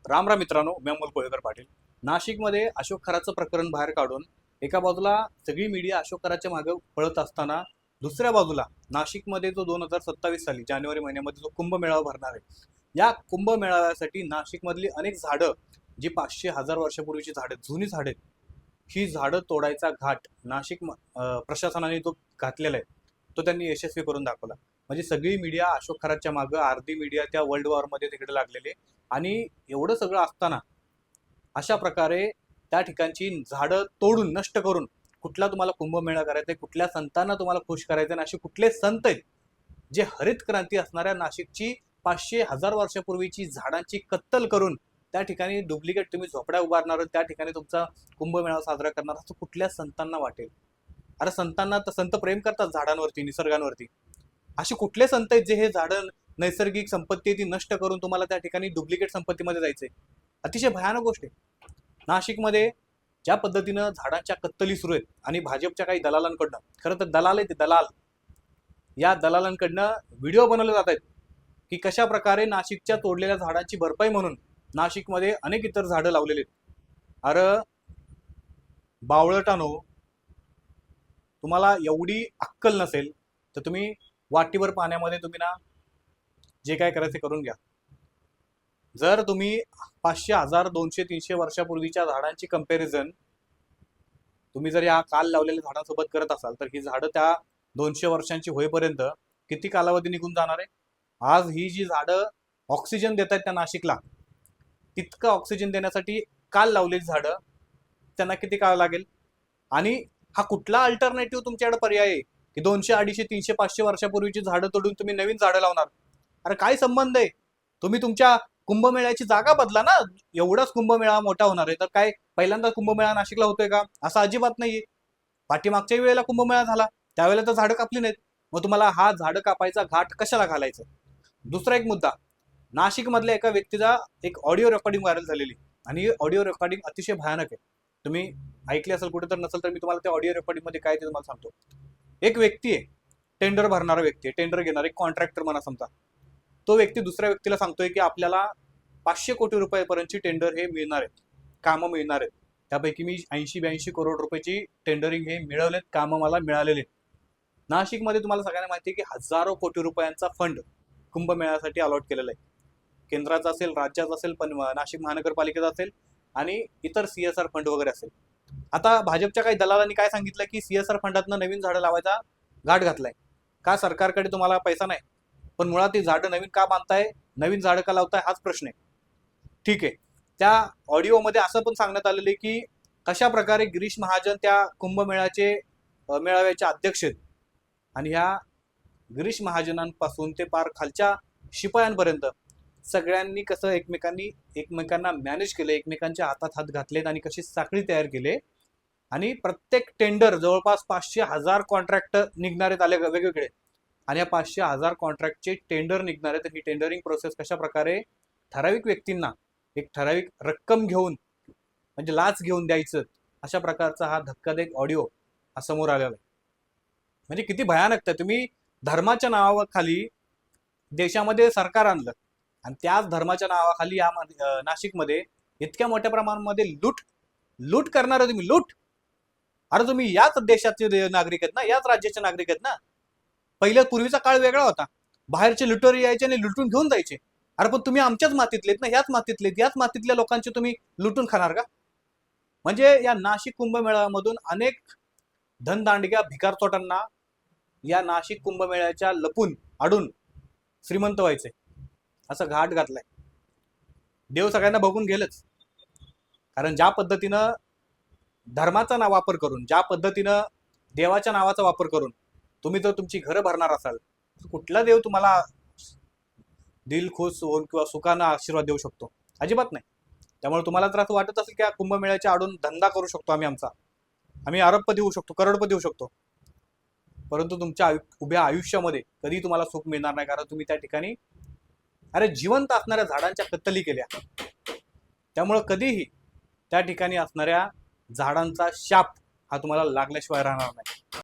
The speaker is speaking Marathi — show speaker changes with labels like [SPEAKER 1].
[SPEAKER 1] राम राम मित्रांनो, मी अमोल कोळेकर पाटील. नाशिकमध्ये अशोक खराचं प्रकरण बाहेर काढून एका बाजूला सगळी मीडिया अशोक खराच्या मागे पळत असताना दुसऱ्या बाजूला नाशिकमध्ये जो 2027 साली जानेवारी महिन्यामध्ये जो कुंभमेळावा भरणार आहे, या कुंभमेळाव्यासाठी नाशिकमधली अनेक झाडं जी 500-1000 वर्षापूर्वीची झाडं, जुनी झाडं आहेत, ही झाडं तोडायचा घाट नाशिक प्रशासनाने जो घातलेला आहे तो त्यांनी यशस्वी करून दाखवला. म्हणजे सगळी मीडिया अशोक खराच्या मागं, अर्धी मीडिया त्या वर्ल्ड वॉरमध्ये तिकडे लागलेली. आणि एवढं सगळं असताना अशा प्रकारे त्या ठिकाणची झाडं तोडून नष्ट करून कुठला तुम्हाला कुंभमेळा करायचा आहे, कुठल्या संतांना तुम्हाला खुश करायचं आहे, असे कुठले संत आहेत जे हरित क्रांती असणाऱ्या नाशिकची 500-1000 वर्षापूर्वीची झाडांची कत्तल करून त्या ठिकाणी डुप्लिकेट तुम्ही झोपड्या उभारणार, त्या ठिकाणी तुमचा कुंभमेळा साजरा करणार, असं कुठल्या संतांना वाटेल? अरे संतांना तर संत प्रेम करतात झाडांवरती, निसर्गांवरती. असे कुठले संत आहेत जे हे झाडं नैसर्गिक संपत्ती ती नष्ट करून तुम्हाला त्या ठिकाणी डुप्लिकेट संपत्तीमध्ये जायचंय? अतिशय भयानक गोष्ट आहे. नाशिकमध्ये ज्या पद्धतीनं झाडांच्या कत्तली सुरू आहेत आणि भाजपच्या काही दलालांकडनं, खरं तर दलाल आहे ते दलाल, या दलालांकडनं व्हिडिओ बनवले जात आहेत की कशा प्रकारे नाशिकच्या तोडलेल्या झाडांची भरपाई म्हणून नाशिकमध्ये अनेक इतर झाडं लावलेली आहेत. अरे बावळटानो, तुम्हाला एवढी अक्कल नसेल तर तुम्ही वाटीभर पाण्यामध्ये तुम्ही ना जे काय करायचे करून घ्या. जर तुम्ही 500, 1000, 200, 300 वर्षापूर्वीच्या झाडांची कंपॅरिझन तुम्ही जर या काल लावलेल्या झाडांसोबत करत असाल तर ही झाडं त्या 200 वर्षांची होईपर्यंत किती कालावधी निघून जाणार आहे? आज ही जी झाडं ऑक्सिजन देत आहेत त्या नाशिकला, तितकं ऑक्सिजन देण्यासाठी काल लावलेली झाडं त्यांना किती काळ लागेल? आणि हा कुठला अल्टरनेटिव्ह तुमच्याकडे पर्याय आहे की 200, 250, 300, 500 वर्षापूर्वीची झाडं तोडून तुम्ही नवीन झाडं लावणार? अरे काय संबंध आहे? तुम्ही तुमच्या कुंभमेळ्याची जागा बदला ना. एवढाच कुंभमेळा मोठा होणार आहे तर काय पहिल्यांदा कुंभमेळा नाशिकला होतोय का? असं अजिबात नाहीये. पाठीमागच्या वेळेला कुंभमेळा झाला त्यावेळेला तर झाडं कापली नाहीत. मग तुम्हाला हा झाडं कापायचा घाट कशाला घालायचं? दुसरा एक मुद्दा, नाशिकमधल्या एका व्यक्तीचा एक ऑडिओ रेकॉर्डिंग व्हायरल झालेली आणि ऑडिओ रेकॉर्डिंग अतिशय भयानक आहे. तुम्ही ऐकली असेल कुठे तर नसेल तर मी तुम्हाला त्या ऑडिओ रेकॉर्डिंग मध्ये काय ते तुम्हाला सांगतो. एक व्यक्ती आहे, टेंडर भरणारा व्यक्ती आहे, टेंडर घेणार एक कॉन्ट्रॅक्टर म्हणा समजा. तो व्यक्ती दुसऱ्या व्यक्तीला सांगतोय की आपल्याला 500 कोटी रुपयापर्यंतची टेंडर हे मिळणार आहेत, कामं मिळणार आहेत. त्यापैकी मी 80-82 करोड रुपयाची टेंडरिंग हे मिळवलेत, कामं मला मिळालेले. नाशिकमध्ये तुम्हाला सगळ्यांना माहिती आहे की हजारो कोटी रुपयांचा फंड कुंभमेळ्यासाठी अलॉट केलेला आहे. केंद्राचा असेल, राज्याचा असेल, पण नाशिक महानगरपालिकेचा असेल आणि इतर CSR फंड वगैरे असेल. आता भाजपच्या काही दलालांनी काय सांगितलं की CSR फंडातनं नवीन झाडं लावायचा घाट घातलाय. का सरकारकडे तुम्हाला पैसा नाही? पण मुळात ती झाडं नवीन का बांधताय, नवीन झाडं का लावताय हाच प्रश्न आहे. ठीक आहे, त्या ऑडिओमध्ये असं पण सांगण्यात आलेलं आहे की कशा प्रकारे गिरीश महाजन त्या कुंभमेळ्याचे मेळाव्याचे अध्यक्ष आहेत आणि ह्या गिरीश महाजनांपासून ते पार खालच्या शिपायांपर्यंत सगळ्यांनी कसं एकमेकांना मॅनेज केलं, एकमेकांच्या हातात हात घातलेत आणि कशी साखळी तयार केली. आणि प्रत्येक टेंडर जवळपास 500-1000 कॉन्ट्रॅक्ट निघणारे आले वेगवेगळे आणि या 500-1000 कॉन्ट्रॅक्टचे टेंडर निघणारे. तर ही टेंडरिंग प्रोसेस कशा प्रकारे ठराविक व्यक्तींना एक ठराविक रक्कम घेऊन म्हणजे लाच घेऊन द्यायचं, अशा प्रकारचा हा धक्कादायक ऑडिओ हा समोर आलेला आहे. म्हणजे किती भयानक. तर तुम्ही धर्माच्या नावाखाली देशामध्ये सरकार आणलं आणि त्याच धर्माच्या नावाखाली या नाशिकमध्ये इतक्या मोठ्या प्रमाणामध्ये लूट करणार तुम्ही, लूट. अरे तुम्ही याच देशाचे नागरिक आहेत ना, याच राज्याचे नागरिक आहेत ना. पहिल्या पूर्वीचा काळ वेगळा होता, बाहेरचे लुटेरी यायचे आणि लुटून घेऊन जायचे. अरे पण तुम्ही आमच्याच मातीतलेत ना, याच मातीतल्या लोकांचे तुम्ही लुटून खाणार का? म्हणजे या नाशिक कुंभमेळ्यामधून अनेक धनदांडग्या भिकारचोटांना या नाशिक कुंभमेळ्याच्या लपून अडून श्रीमंत व्हायचे, असं घाट घातलाय. देव सगळ्यांना बघून गेलच. कारण ज्या पद्धतीनं धर्माचा वापर करून, ज्या पद्धतीनं देवाच्या नावाचा वापर करून तुम्ही जर तुमची घरं भरणार असाल, कुठला देव तुम्हाला दिल खुश होऊन किंवा सुखानं आशीर्वाद देऊ शकतो? अजिबात नाही. त्यामुळे तुम्हाला जर असं वाटत असेल की या कुंभमेळ्याच्या आडून धंदा करू शकतो आम्ही अरबपती होऊ शकतो, करोडपती होऊ शकतो, परंतु तुमच्या उभ्या आयुष्यामध्ये कधी तुम्हाला सुख मिळणार नाही. कारण तुम्ही त्या ठिकाणी जिवंत असणाऱ्या झाडांच्या कत्तली केल्या. त्यामुळं कधीही त्या ठिकाणी असणाऱ्या झाडांचा शाप हा तुम्हाला लागल्याशिवाय राहणार नाही.